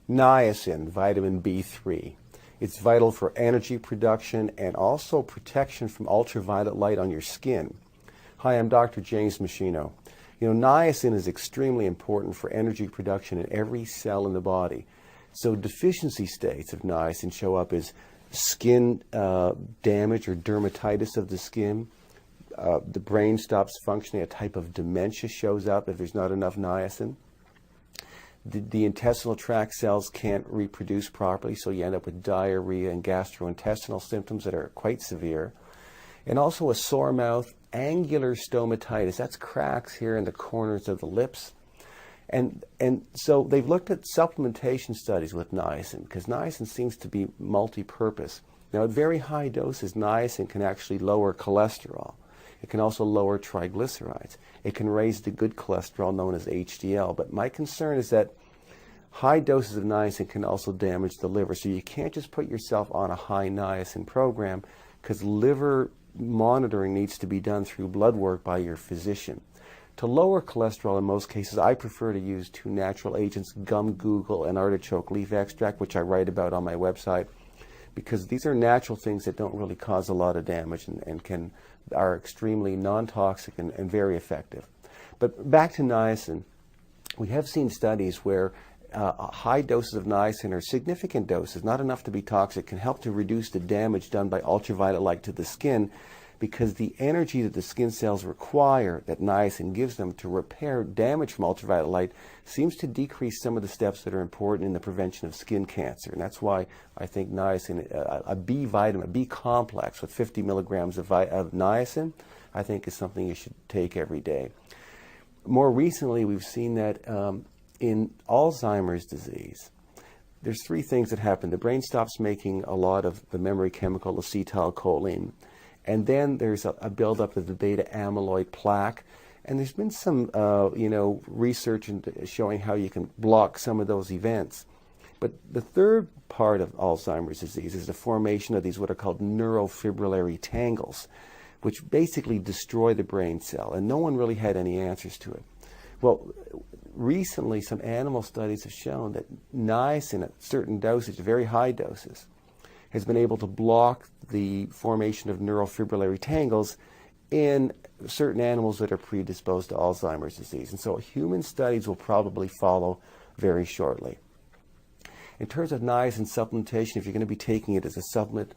Niacin, vitamin B3. It's vital for energy production and also protection from ultraviolet light on your skin. Hi, I'm Dr. James Machino. You know, niacin is extremely important for energy production in every cell in the body. So deficiency states of niacin show up as skin damage or dermatitis of the skin. The brain stops functioning. A type of dementia shows up if there's not enough niacin. The intestinal tract cells can't reproduce properly, so you end up with diarrhea and gastrointestinal symptoms that are quite severe. And also a sore mouth, angular stomatitis. That's cracks here in the corners of the lips. And so they've looked at supplementation studies with niacin, because niacin seems to be multi-purpose. Now, at very high doses, niacin can actually lower cholesterol. It can also lower triglycerides. It can raise the good cholesterol known as HDL. But my concern is that high doses of niacin can also damage the liver. So you can't just put yourself on a high niacin program, because liver monitoring needs to be done through blood work by your physician. To lower cholesterol in most cases, I prefer to use two natural agents, gum google and artichoke leaf extract, which I write about on my website, because these are natural things that don't really cause a lot of damage and are extremely non-toxic and very effective. But back to niacin, we have seen studies where high doses of niacin, or significant doses, not enough to be toxic, can help to reduce the damage done by ultraviolet light to the skin, because the energy that the skin cells require, that niacin gives them to repair damage from ultraviolet light, seems to decrease some of the steps that are important in the prevention of skin cancer. And that's why I think niacin, a B vitamin, a B complex with 50 milligrams of niacin, I think is something you should take every day. More recently, we've seen that in Alzheimer's disease, there's three things that happen. The brain stops making a lot of the memory chemical acetylcholine. And then there's a buildup of the beta amyloid plaque. And there's been some, research showing how you can block some of those events. But the third part of Alzheimer's disease is the formation of these what are called neurofibrillary tangles, which basically destroy the brain cell. And no one really had any answers to it. Well, recently some animal studies have shown that niacin at certain dosage, very high doses, has been able to block the formation of neurofibrillary tangles in certain animals that are predisposed to Alzheimer's disease. And so human studies will probably follow very shortly. In terms of niacin supplementation, if you're going to be taking it as a supplement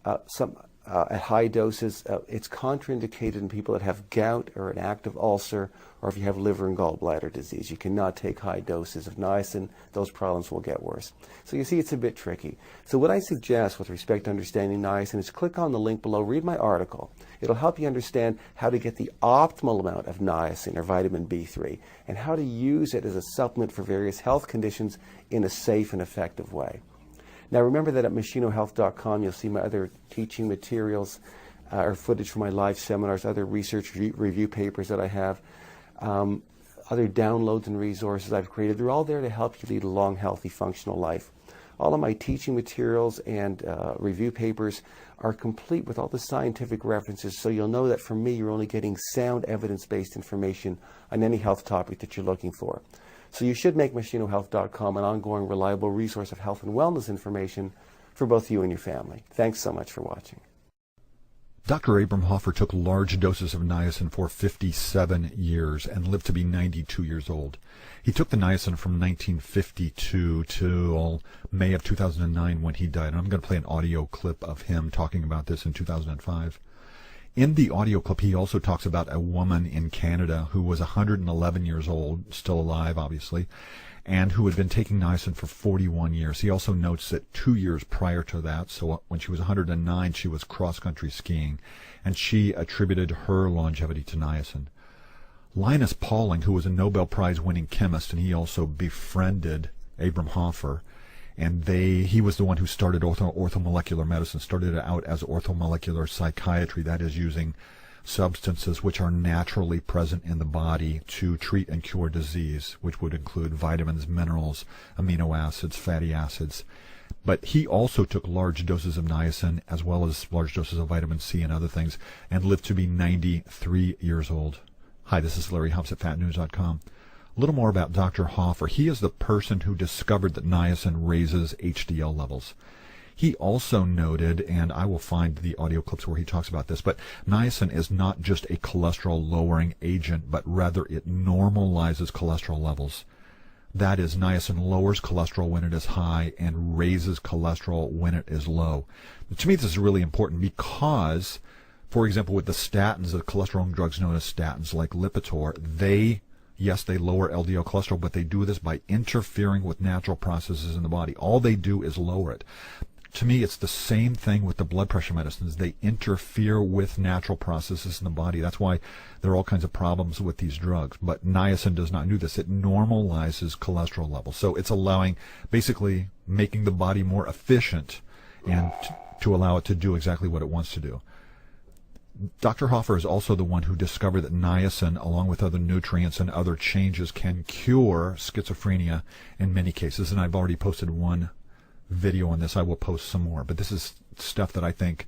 at high doses, it's contraindicated in people that have gout or an active ulcer, or if you have liver and gallbladder disease. You cannot take high doses of niacin. Those problems will get worse. So you see, it's a bit tricky. So what I suggest with respect to understanding niacin is click on the link below, read my article. It'll help you understand how to get the optimal amount of niacin or vitamin B3 and how to use it as a supplement for various health conditions in a safe and effective way. Now remember that at machinohealth.com you'll see my other teaching materials or footage from my live seminars, other research review papers that I have, other downloads and resources I've created. They're all there to help you lead a long, healthy, functional life. All of my teaching materials and review papers are complete with all the scientific references, so you'll know that from me you're only getting sound evidence-based information on any health topic that you're looking for. So you should make machinohealth.com an ongoing, reliable resource of health and wellness information for both you and your family. Thanks so much for watching. Dr. Abram Hoffer took large doses of niacin for 57 years and lived to be 92 years old. He took the niacin from 1952 till May of 2009 when he died. And I'm going to play an audio clip of him talking about this in 2005. In the audio clip, he also talks about a woman in Canada who was 111 years old, still alive, obviously, and who had been taking niacin for 41 years. He also notes that 2 years prior to that, so when she was 109, she was cross-country skiing, and she attributed her longevity to niacin. Linus Pauling, who was a Nobel Prize-winning chemist, and he also befriended Abram Hoffer, and he was the one who started orthomolecular medicine, started it out as orthomolecular psychiatry, that is using substances which are naturally present in the body to treat and cure disease, which would include vitamins, minerals, amino acids, fatty acids. But he also took large doses of niacin as well as large doses of vitamin C and other things and lived to be 93 years old. Hi, this is Larry Hobbs at fatnews.com. A little more about Dr. Hoffer. He is the person who discovered that niacin raises HDL levels. He also noted, and I will find the audio clips where he talks about this, but niacin is not just a cholesterol-lowering agent, but rather it normalizes cholesterol levels. That is, niacin lowers cholesterol when it is high and raises cholesterol when it is low. To me, this is really important because, for example, with the statins, the cholesterol drugs known as statins like Lipitor, they lower LDL cholesterol, but they do this by interfering with natural processes in the body. All they do is lower it. To me, it's the same thing with the blood pressure medicines. They interfere with natural processes in the body. That's why there are all kinds of problems with these drugs. But niacin does not do this. It normalizes cholesterol levels. So it's basically making the body more efficient and to allow it to do exactly what it wants to do. Dr. Hoffer is also the one who discovered that niacin, along with other nutrients and other changes, can cure schizophrenia in many cases. And I've already posted one video on this. I will post some more. But this is stuff that I think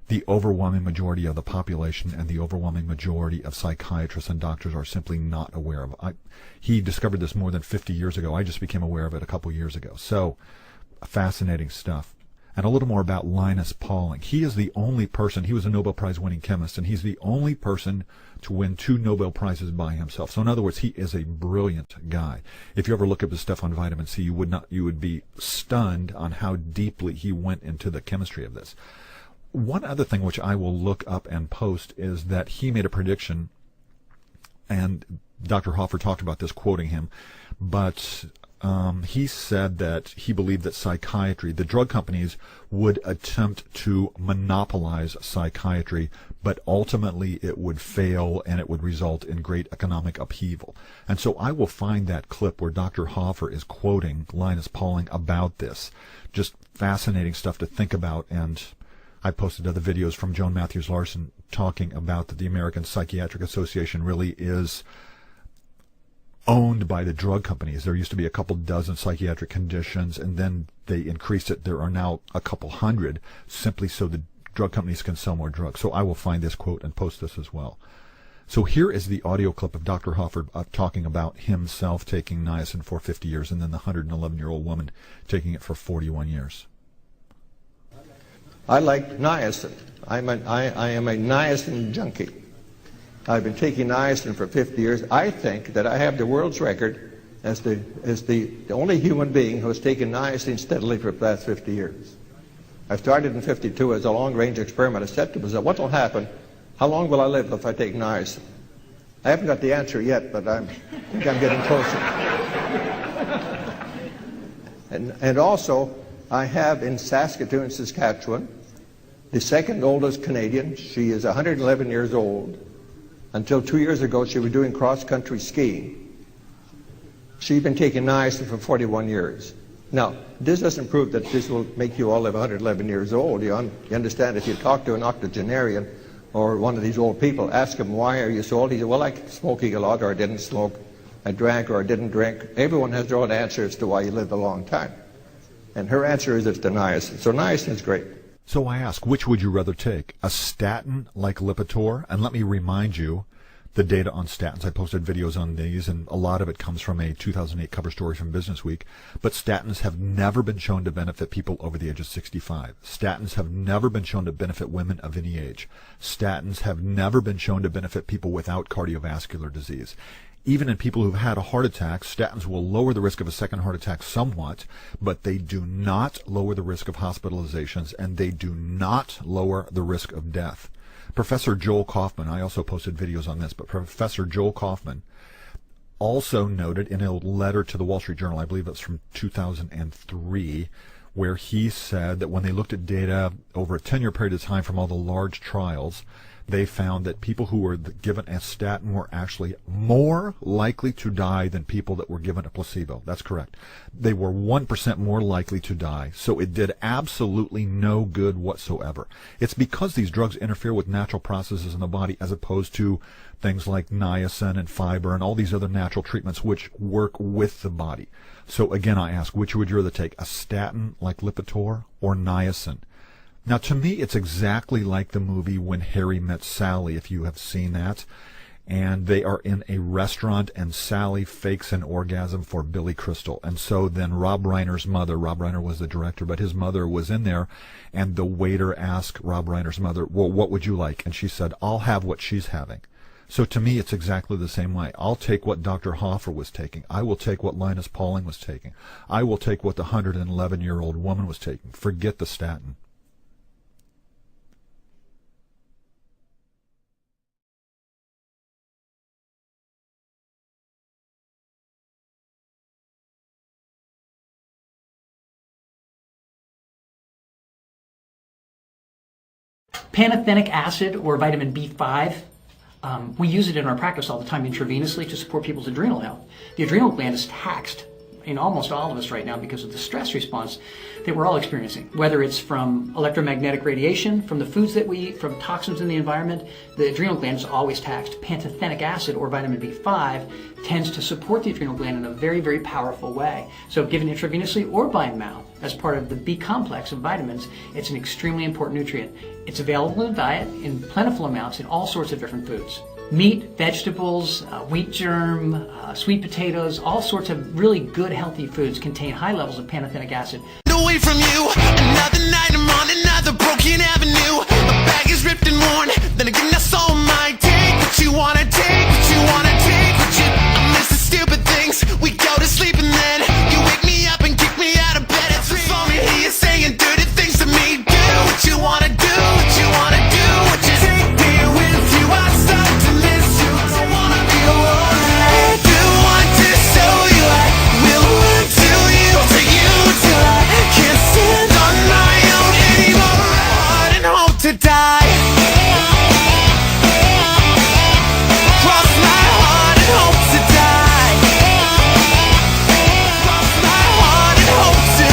the overwhelming majority of the population and the overwhelming majority of psychiatrists and doctors are simply not aware of. He discovered this more than 50 years ago. I just became aware of it a couple years ago. So, fascinating stuff. And a little more about Linus Pauling. He is the only person, he was a Nobel Prize winning chemist, and he's the only person to win 2 Nobel Prizes by himself. So in other words, he is a brilliant guy. If you ever look up his stuff on vitamin C, you would be stunned on how deeply he went into the chemistry of this. One other thing which I will look up and post is that he made a prediction, and Dr. Hoffer talked about this, quoting him, but he said that he believed that psychiatry, the drug companies, would attempt to monopolize psychiatry, but ultimately it would fail and it would result in great economic upheaval. And so I will find that clip where Dr. Hoffer is quoting Linus Pauling about this. Just fascinating stuff to think about. And I posted other videos from Joan Matthews Larson talking about that the American Psychiatric Association really is owned by the drug companies. There used to be a couple dozen psychiatric conditions, and then they increased it. There are now a couple hundred, simply so the drug companies can sell more drugs. So I will find this quote and post this as well. So here is the audio clip of Dr. Hoffer talking about himself taking niacin for 50 years, and then the 111-year-old woman taking it for 41 years. I like niacin. I am a niacin junkie. I've been taking niacin for 50 years. I think that I have the world's record as the only human being who has taken niacin steadily for the past 50 years. I started in 52 as a long-range experiment. I said to myself, what will happen? How long will I live if I take niacin? I haven't got the answer yet, but I think I'm getting closer. And also, I have in Saskatoon, Saskatchewan, the second oldest Canadian. She is 111 years old. Until 2 years ago, she was doing cross-country skiing. She's been taking niacin for 41 years. Now, this doesn't prove that this will make you all live 111 years old. You understand, if you talk to an octogenarian or one of these old people, ask him, why are you so old? He said, well, I kept smoking a lot, or I didn't smoke. I drank, or I didn't drink. Everyone has their own answer as to why you lived a long time. And her answer is it's the niacin. So niacin is great. So I ask, which would you rather take? A statin like Lipitor? And let me remind you, the data on statins, I posted videos on these, and a lot of it comes from a 2008 cover story from Business Week. But statins have never been shown to benefit people over the age of 65. Statins have never been shown to benefit women of any age. Statins have never been shown to benefit people without cardiovascular disease. Even in people who've had a heart attack, statins will lower the risk of a second heart attack somewhat, but they do not lower the risk of hospitalizations, and they do not lower the risk of death. Professor Joel Kaufman, I also posted videos on this, but Professor Joel Kaufman also noted in a letter to the Wall Street Journal, I believe it's from 2003, where he said that when they looked at data over a 10-year period of time from all the large trials, they found that people who were given a statin were actually more likely to die than people that were given a placebo. That's correct. They were 1% more likely to die. So it did absolutely no good whatsoever. It's because these drugs interfere with natural processes in the body as opposed to things like niacin and fiber and all these other natural treatments which work with the body. So again, I ask, which would you rather take, a statin like Lipitor or niacin? Now, to me, it's exactly like the movie When Harry Met Sally, if you have seen that. and they are in a restaurant, and Sally fakes an orgasm for Billy Crystal. And so then Rob Reiner's mother, Rob Reiner was the director, but his mother was in there, and the waiter asked Rob Reiner's mother, well, what would you like? And she said, I'll have what she's having. So to me, it's exactly the same way. I'll take what Dr. Hoffer was taking. I will take what Linus Pauling was taking. I will take what the 111-year-old woman was taking. Forget the statin. Pantothenic acid, or vitamin B5, we use it in our practice all the time intravenously to support people's adrenal health. The adrenal gland is taxed in almost all of us right now because of the stress response that we're all experiencing. Whether it's from electromagnetic radiation, from the foods that we eat, from toxins in the environment, the adrenal gland is always taxed. Pantothenic acid, or vitamin B5, tends to support the adrenal gland in a very, very powerful way. So given intravenously or by mouth as part of the B complex of vitamins, it's an extremely important nutrient. It's available in the diet in plentiful amounts in all sorts of different foods. Meat, vegetables, wheat germ, sweet potatoes, all sorts of really good healthy foods contain high levels of pantothenic acid. Away from you, another night I'm on another broken avenue. My bag is ripped and worn, then again that's all mine. Take what you wanna take, what you wanna take, what you. I miss the stupid things. We go to sleep and then you wake me up and kick me out of bed. It's for me, he is saying dirty things to me. Do what you wanna do, what you wanna do, what you take me with you. I start to miss you. I don't wanna be alone. I do want to show you I will run to you, till I can't stand on my own anymore. I didn't hope to die. Cross my heart and hope to die. Cross my heart and hope to.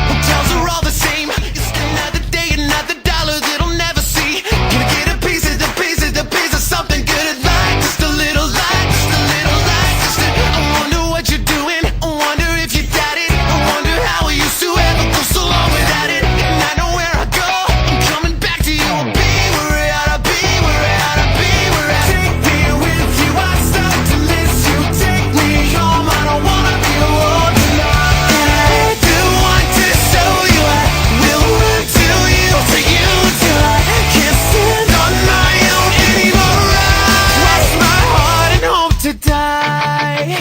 Hotels are all the same. It's another day, another dollar that I'll never see. Gonna get a piece of the piece of the piece of something good at life. Just a little light, just a little light. Just a, I wonder what you're doing. I wonder if you got it. I wonder how we used to ever go so long without it. And I know where I go. I'm coming back to you. I'll be where I oughta be, where I oughta be, where I. Take me with you. I start to miss you. Take me home. I don't wanna be alone tonight. I do want to show you I will run to you, till I can't stand on my own anymore. I cross my heart and hope to die.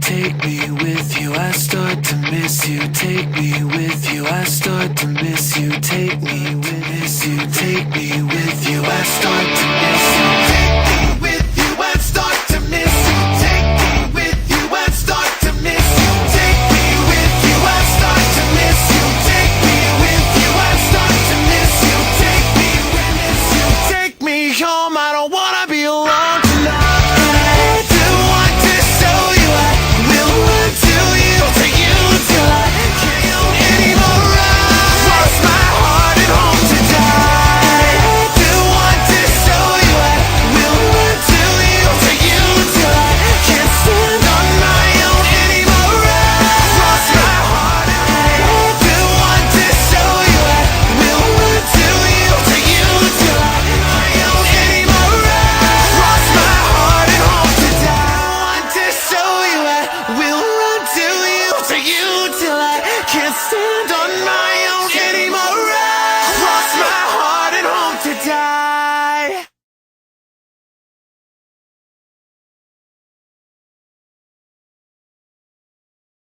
Take me with you, I start to miss you. Take me with you, I start to miss you. Take me with you, take me with you, I start to